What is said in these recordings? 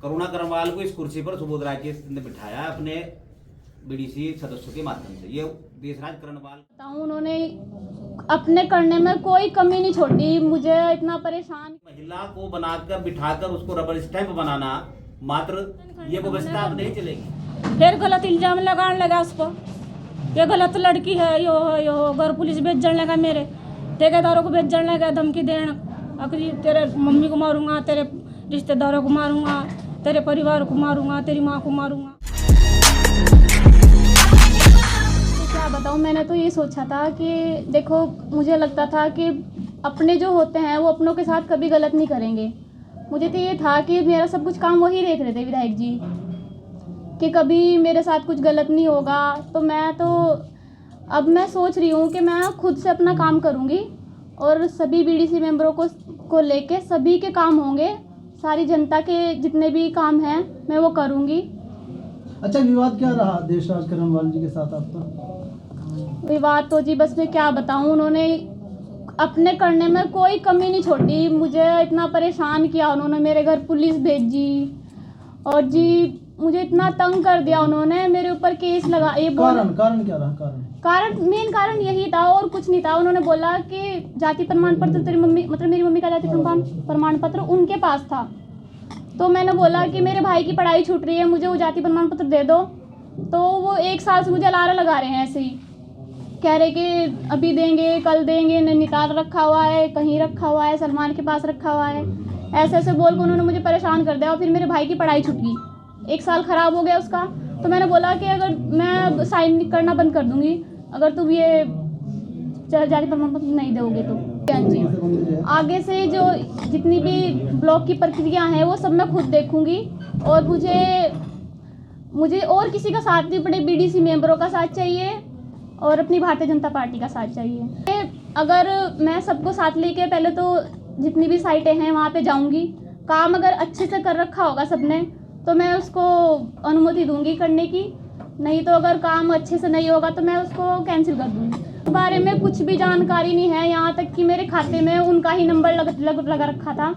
करुणा करनवाल को इस कुर्सी पर सुबोध राय ने बिठाया अपने बीडीसी सदस्यों के माध्यम से। ये देशराज करनवाल उन्होंने अपने करने में कोई कमी नहीं छोड़ी, मुझे इतना परेशान। महिला को बनाकर बिठाकर उसको रबर स्टैंप बनाना मात्र ये व्यवस्था अब नहीं चलेगी। फिर गलत इल्जाम लगाने लगा उस पर, ये गलत लड़की है, यो घर पुलिस भेजने लगा, मेरे ठेकेदारों को भेजने लगा, धमकी देना, अखरी तेरे मम्मी को मारूंगा, तेरे रिश्तेदारों को मारूंगा, तेरे परिवार को मारूंगा, तेरी माँ को मारूंगा। तो क्या बताऊँ, मैंने तो ये सोचा था कि देखो, मुझे लगता था कि अपने जो होते हैं वो अपनों के साथ कभी गलत नहीं करेंगे। मुझे तो ये था कि मेरा सब कुछ काम वही देख रहे थे विधायक जी, कि कभी मेरे साथ कुछ गलत नहीं होगा। तो अब मैं सोच रही हूँ कि मैं खुद से अपना काम करूँगी और सभी बीडीसी मेंबरों को लेके सभी के काम होंगे, सारी जनता के जितने भी काम हैं मैं वो करूँगी। अच्छा, विवाद क्या रहा देशराज करनवाल जी के साथ आपका? विवाद तो जी बस मैं क्या बताऊँ, उन्होंने अपने करने में कोई कमी नहीं छोड़ी, मुझे इतना परेशान किया उन्होंने, मेरे घर पुलिस भेजी और जी मुझे इतना तंग कर दिया उन्होंने, मेरे ऊपर केस लगा। ये कारण क्या रहा? मेन कारण यही था और कुछ नहीं था। उन्होंने बोला कि जाति प्रमाण पत्र तेरी मम्मी, मतलब मेरी मम्मी का जाति प्रमाण पत्र उनके पास था। तो मैंने बोला कि मेरे भाई की पढ़ाई छूट रही है, मुझे वो जाति प्रमाण पत्र दे दो। तो वो 1 साल से मुझे लारा लगा रहे हैं, ऐसे ही कह रहे कि अभी देंगे, कल देंगे, नैनीताल रखा हुआ है, कहीं रखा हुआ है, सलमान के पास रखा हुआ है, ऐसे ऐसे बोल कर उन्होंने मुझे परेशान कर दिया। और फिर मेरे भाई की पढ़ाई छूट गई, 1 साल ख़राब हो गया उसका। तो मैंने बोला कि अगर मैं साइन करना बंद कर दूंगी अगर तुम ये जाति प्रमाण पत्र नहीं दोगे तो। जी, आगे से जो जितनी भी ब्लॉक की प्रक्रिया हैं वो सब मैं खुद देखूंगी और मुझे और किसी का साथ नहीं, बड़े बीडीसी मेंबरों का साथ चाहिए और अपनी भारतीय जनता पार्टी का साथ चाहिए। अगर मैं सबको साथ लेके पहले तो जितनी भी साइटें हैं वहाँ पे जाऊंगी, काम अगर अच्छे से कर रखा होगा सबने तो मैं उसको अनुमति दूंगी करने की, नहीं तो अगर काम अच्छे से नहीं होगा तो मैं उसको कैंसिल कर दूंगी। इस बारे में कुछ भी जानकारी नहीं है, यहाँ तक कि मेरे खाते में उनका ही नंबर लगा रखा था।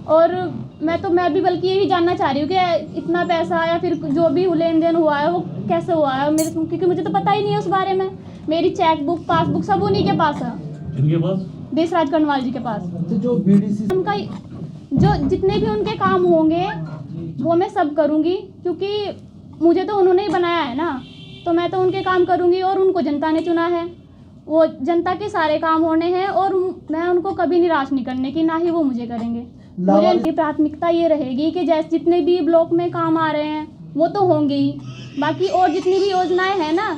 और मैं भी बल्कि यही जानना चाह रही हूँ कि इतना पैसा या फिर जो भी लेन देन हुआ है वो कैसे हुआ है, क्योंकि मुझे तो पता ही नहीं है उस बारे में। मेरी चेकबुक, पासबुक सब उन्हीं के पास है। इनके पास? देशराज करनवाल जी के पास। जो बीडीसी उनका जो जितने भी उनके काम होंगे वो मैं सब करूँगी, क्योंकि मुझे तो उन्होंने ही बनाया है ना, तो मैं तो उनके काम करूँगी और उनको जनता ने चुना है, वो जनता के सारे काम होने हैं और मैं उनको कभी निराश नहीं करने की, ना ही वो मुझे करेंगे। मुझे प्राथमिकता ये रहेगी कि जैसे जितने भी ब्लॉक में काम आ रहे हैं वो तो होंगे ही, बाकी और जितनी भी योजनाएं हैं ना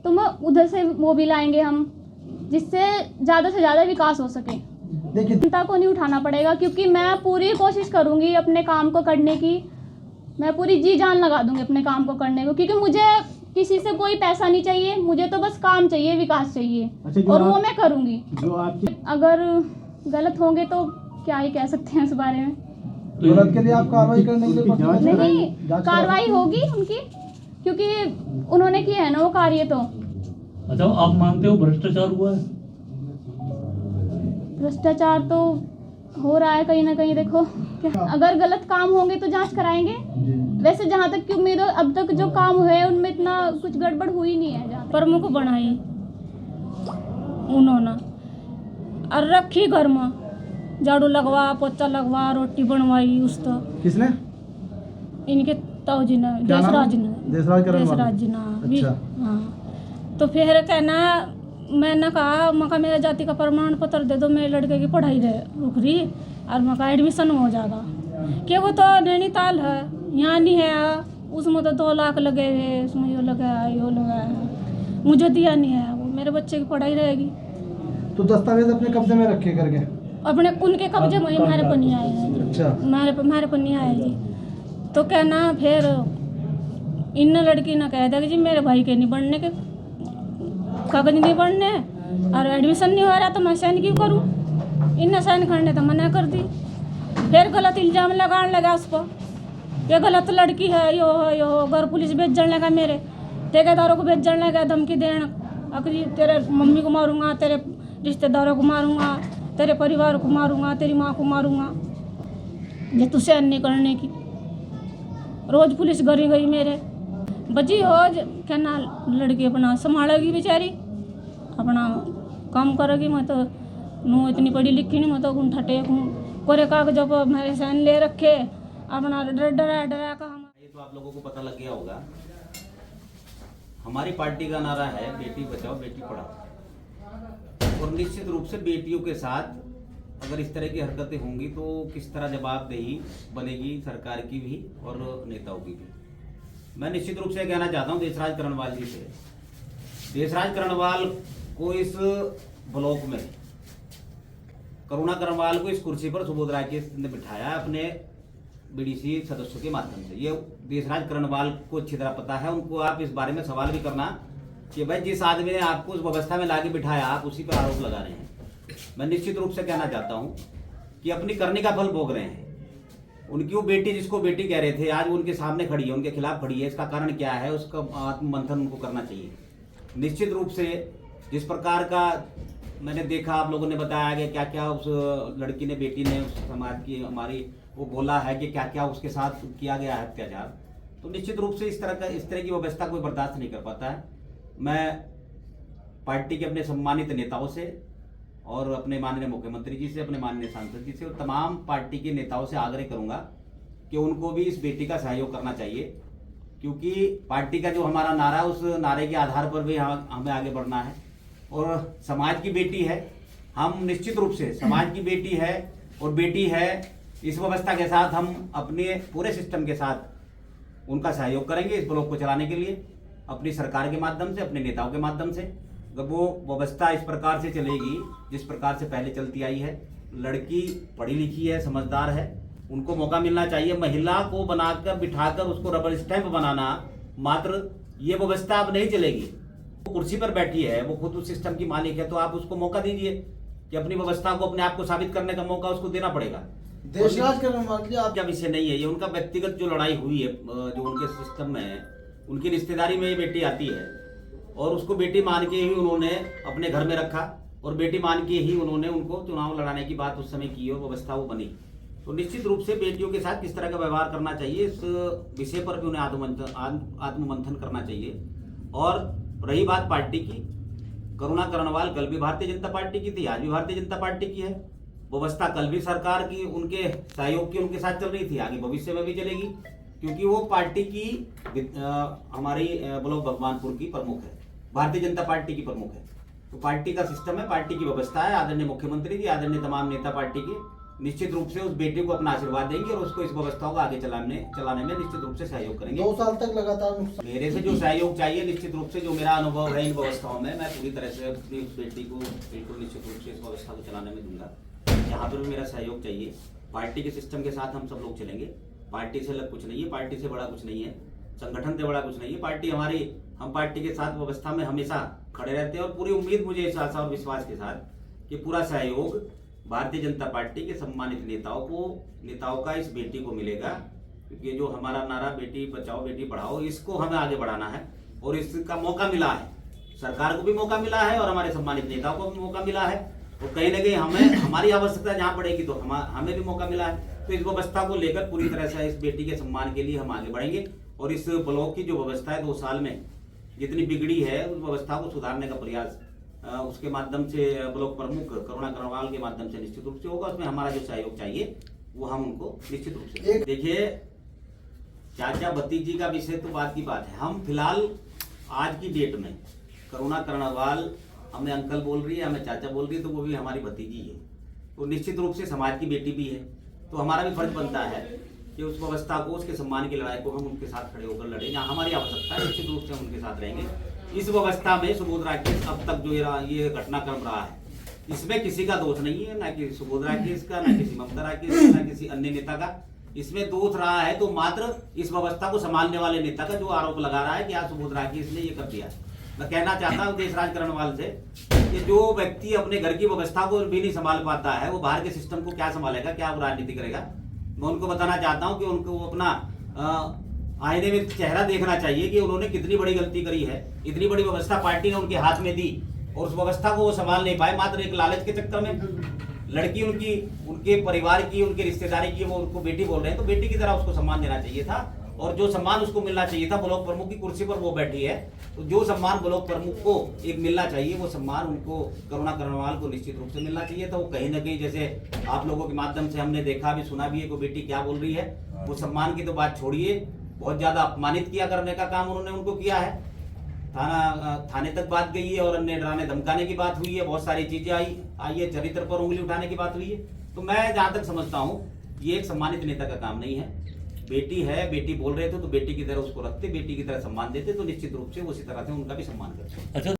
तो मैं उधर से वो भी लाएंगे हम, जिससे ज़्यादा से ज़्यादा विकास हो सके। देखिए, जनता को नहीं उठाना पड़ेगा, क्योंकि मैं पूरी कोशिश करूँगी अपने काम को करने की, मैं पूरी जी जान लगा दूँगी अपने काम को करने को, क्योंकि मुझे किसी से कोई पैसा नहीं चाहिए, मुझे तो बस काम चाहिए, विकास चाहिए। अच्छा, और वो मैं करूँगी। जो आपकी अगर गलत होंगे तो क्या ही कह सकते हैं इस बारे में। गलत के लिए आप कार्रवाई करने के लिए नहीं, कार्रवाई होगी उनकी, क्योंकि उन्होंने किया है ना वो कार्य। तो अच्छा, आप मानते हो भ्रष्टाचार हुआ है? भ्रष्टाचार तो हो रहा है कहीं ना कहीं। देखो, अगर गलत काम होंगे तो जांच कराएंगे। वैसे जहाँ तक की उम्मीद हो, अब तक जो काम हुए उनमें इतना कुछ गड़बड़ हुई नहीं है। प्रमुख बनाई उन्होंने और रखी घर में, झाड़ू लगवा, पोछा लगवा, रोटी बनवाई। उसका किसने? इनके ताऊजी ने, देशराज जी ने। अच्छा। हाँ, तो फिर कहना, मैंने कहा मका मेरा जाति का प्रमाण पत्र दे दो, मेरे लड़के की पढ़ाई रुक रही और मका एडमिशन हो जाएगा। कि वो तो नैनीताल है, यहाँ नहीं है, उसमें तो 2 लाख लगे हैं, उसमें यो लगा है, मुझे दिया नहीं है, वो मेरे बच्चे की पढ़ाई रहेगी। तो दस्तावेज अपने कब्जे में रखे करके? अपने उनके कब्जे में, हमारे पर नहीं आए हैं। अच्छा, हमारे पर नहीं आए जी। तो कहना फिर इन लड़की ने कह दिया कि जी मेरे भाई के नहीं बढ़ने के कागज नहीं बढ़ने और एडमिशन नहीं हो रहा, तो मैं साइन क्यों करूँ? इनने साइन करने तो मना कर दी। फिर गलत इल्जाम लगाने लगा उस पर, ये गलत लड़की है, यो घर पुलिस भेजने लगा, मेरे ठेकेदारों को भेजने लगा, धमकी देना, अखरी तेरे मम्मी को मारूंगा, तेरे रिश्तेदारों को मारूंगा, तेरे परिवार को मारूंगा, तेरी माँ को मारूंगा, ये तुझसे अन्य करने की। रोज पुलिस गरी गई मेरे बची हो क्या ना लड़की अपना संभालेगी बेचारी अपना काम करेगी। मैं तो नू इतनी पढ़ी लिखी नहीं, मैं तो गुंठा टेक हूँ, कोरे कागजों पर मेरे साइन ले रखे अपना डरा डरा का। ये तो आप लोगों को पता लग गया होगा, हमारी पार्टी का नारा है बेटी बचाओ बेटी पढ़ाओ, और निश्चित रूप से बेटियों के साथ अगर इस तरह की हरकतें होंगी तो किस तरह जवाबदेही बनेगी सरकार की भी और नेताओं की भी। मैं निश्चित रूप से कहना चाहता हूं देशराज करणवाल जी से, देशराज करणवाल को इस ब्लॉक में करुणा करणवाल को इस कुर्सी पर सुबोध राकेश ने बिठाया अपने बीडीसी सदस्यों के माध्यम से। ये देशराज करणवाल को अच्छी तरह पता है, उनको आप इस बारे में सवाल भी करना कि भाई जिस आदमी ने आपको उस व्यवस्था में लाके बिठाया आप उसी पर आरोप लगा रहे हैं। मैं निश्चित रूप से कहना चाहता हूं कि अपनी करने का फल भोग रहे हैं। उनकी वो बेटी जिसको बेटी कह रहे थे आज वो उनके सामने खड़ी है, उनके खिलाफ खड़ी है। इसका कारण क्या है उसका आत्ममंथन उनको करना चाहिए। निश्चित रूप से जिस प्रकार का मैंने देखा, आप लोगों ने बताया कि क्या क्या उस लड़की ने बेटी ने उस समाज की हमारी वो बोला है कि क्या क्या उसके साथ किया गया है अत्याचार, तो निश्चित रूप से इस तरह की व्यवस्था कोई बर्दाश्त नहीं कर पाता है। मैं पार्टी के अपने सम्मानित नेताओं से और अपने माननीय मुख्यमंत्री जी से, अपने माननीय सांसद जी से और तमाम पार्टी के नेताओं से आग्रह करूंगा कि उनको भी इस बेटी का सहयोग करना चाहिए, क्योंकि पार्टी का जो हमारा नारा है उस नारे के आधार पर भी हमें आगे बढ़ना है। और समाज की बेटी है, हम निश्चित रूप से समाज की बेटी है और बेटी है, इस व्यवस्था के साथ हम अपने पूरे सिस्टम के साथ उनका सहयोग करेंगे इस ब्लॉक को चलाने के लिए, अपनी सरकार के माध्यम से, अपने नेताओं के माध्यम से। जब वो व्यवस्था इस प्रकार से चलेगी जिस प्रकार से पहले चलती आई है, लड़की पढ़ी लिखी है, समझदार है, उनको मौका मिलना चाहिए। महिला को बनाकर बिठाकर उसको रबर स्टैंप बनाना मात्र ये व्यवस्था अब नहीं चलेगी। वो कुर्सी पर बैठी है, वो खुद उस सिस्टम की मालिक है, तो आप उसको मौका दीजिए कि अपनी व्यवस्था को अपने आप को साबित करने का मौका उसको देना पड़ेगा। देशराज करणवाल जी आप क्या विषय नहीं है, ये उनका व्यक्तिगत जो लड़ाई हुई है जो उनके सिस्टम में है, उनकी रिश्तेदारी में ये बेटी आती है और उसको बेटी मान के ही उन्होंने अपने घर में रखा और बेटी मान के ही उन्होंने उनको चुनाव लड़ाने की बात उस समय की और व्यवस्था वो बनी। तो निश्चित रूप से बेटियों के साथ किस तरह का व्यवहार करना चाहिए इस विषय पर भी उन्हें आत्ममंथन करना चाहिए। और रही बात पार्टी की, करुणा करणवाल कल भी भारतीय जनता पार्टी की थी, आज भी भारतीय जनता पार्टी की है। व्यवस्था कल भी सरकार की उनके सहयोग की उनके साथ चल रही थी, आगे भविष्य में भी चलेगी, क्योंकि वो पार्टी की हमारी ब्लॉक भगवानपुर की प्रमुख है, भारतीय जनता पार्टी की प्रमुख है। तो पार्टी का सिस्टम है, पार्टी की व्यवस्था है। आदरणीय मुख्यमंत्री जी, आदरणीय तमाम नेता पार्टी के निश्चित रूप से उस बेटी को अपना आशीर्वाद देंगे और उसको इस व्यवस्थाओं को आगे चलाने में निश्चित रूप से सहयोग करेंगे। 2 साल तक लगातार नुकसान मेरे से जो सहयोग चाहिए, निश्चित रूप से जो मेरा अनुभव है इन व्यवस्थाओं में, मैं पूरी तरह से अपनी उस बेटी को बिल्कुल निश्चित रूप से इस व्यवस्था को चलाने में दूंगा। यहाँ पर भी मेरा सहयोग चाहिए। पार्टी के सिस्टम के साथ हम सब लोग चलेंगे। पार्टी से अलग कुछ नहीं है, पार्टी से बड़ा कुछ नहीं है, संगठन से बड़ा कुछ नहीं है। पार्टी हमारी, हम पार्टी के साथ व्यवस्था में हमेशा खड़े रहते हैं और पूरी उम्मीद मुझे इस आशा और विश्वास के साथ कि पूरा सहयोग भारतीय जनता पार्टी के सम्मानित नेताओं का इस बेटी को मिलेगा, क्योंकि जो हमारा नारा बेटी बचाओ बेटी पढ़ाओ, इसको हमें आगे बढ़ाना है और इसका मौका मिला है, सरकार को भी मौका मिला है और हमारे सम्मानित नेताओं को भी मौका मिला है। और कहीं ना कहीं हमें हमारी आवश्यकता जहाँ पड़ेगी तो हमें भी मौका मिला है। तो इस व्यवस्था को लेकर पूरी तरह से इस बेटी के सम्मान के लिए हम आगे बढ़ेंगे और इस ब्लॉक की जो व्यवस्था है 2 साल में जितनी बिगड़ी है उस व्यवस्था को सुधारने का प्रयास उसके माध्यम से ब्लॉक प्रमुख करुणा करणवाल के माध्यम से निश्चित रूप से होगा। उसमें हमारा जो सहयोग चाहिए वो हम उनको निश्चित रूप से देखिए। चाचा भतीजी का विषय तो बात की बात है। हम फिलहाल आज की डेट में करुणा करणवाल हमें अंकल बोल रही है, हमें चाचा बोल रही है, तो वो भी हमारी भतीजी है, तो निश्चित रूप से समाज की बेटी भी है। तो हमारा भी फर्ज बनता है कि उस व्यवस्था को, उसके सम्मान की लड़ाई को हम उनके साथ खड़े होकर लड़ें। जहाँ हमारी आवश्यकता है निश्चित रूप से हम उनके साथ रहेंगे। इस व्यवस्था में सुबोध राकेश अब तक जो ये घटनाक्रम रहा है, इसमें किसी का दोष नहीं है, ना कि सुबोध राकेश का, ना किसी ममता राकेश का, ना किसी अन्य नेता का। इसमें दोष रहा है तो मात्र इस व्यवस्था को संभालने वाले नेता का, जो आरोप लगा रहा है कि आज सुबोध राकेश ने ये कर दिया। मैं कहना चाहता हूँ देशराज करणवाल से कि जो व्यक्ति अपने घर की व्यवस्था को भी नहीं संभाल पाता है, वो बाहर के सिस्टम को क्या संभालेगा, क्या राजनीति करेगा। मैं उनको बताना चाहता हूँ कि उनको अपना आईने में चेहरा देखना चाहिए कि उन्होंने कितनी बड़ी गलती करी है। इतनी बड़ी व्यवस्था पार्टी ने उनके हाथ में दी और उस व्यवस्था को वो संभाल नहीं पाए, मात्र एक लालच के चक्कर में। लड़की उनके परिवार की, उनके रिश्तेदारी की, वो उनको बेटी बोल रहे हैं, तो बेटी की तरह उसको सम्मान देना चाहिए था और जो सम्मान उसको मिलना चाहिए था, ब्लॉक प्रमुख की कुर्सी पर वो बैठी है, तो जो सम्मान ब्लॉक प्रमुख को एक मिलना चाहिए वो सम्मान उनको करुणा करनवाल को निश्चित रूप से मिलना चाहिए था। वो कहीं ना कहीं जैसे आप लोगों के माध्यम से हमने देखा भी सुना भी है, कोई बेटी क्या बोल रही है, वो सम्मान की तो बात छोड़िए, बहुत ज्यादा अपमानित किया करने का काम उन्होंने उनको किया है। थाने तक बात गई है और अन्य डराने धमकाने की बात हुई है, बहुत सारी चीजें आई है, चरित्र पर उंगली उठाने की बात हुई है। तो मैं जहां तक समझता हूँ ये एक सम्मानित नेता का काम नहीं है। बेटी है, बेटी बोल रहे थे तो बेटी की तरह उसको रखते, बेटी की तरह सम्मान देते, तो निश्चित रूप से उसी तरह से उनका भी सम्मान करते। अच्छा।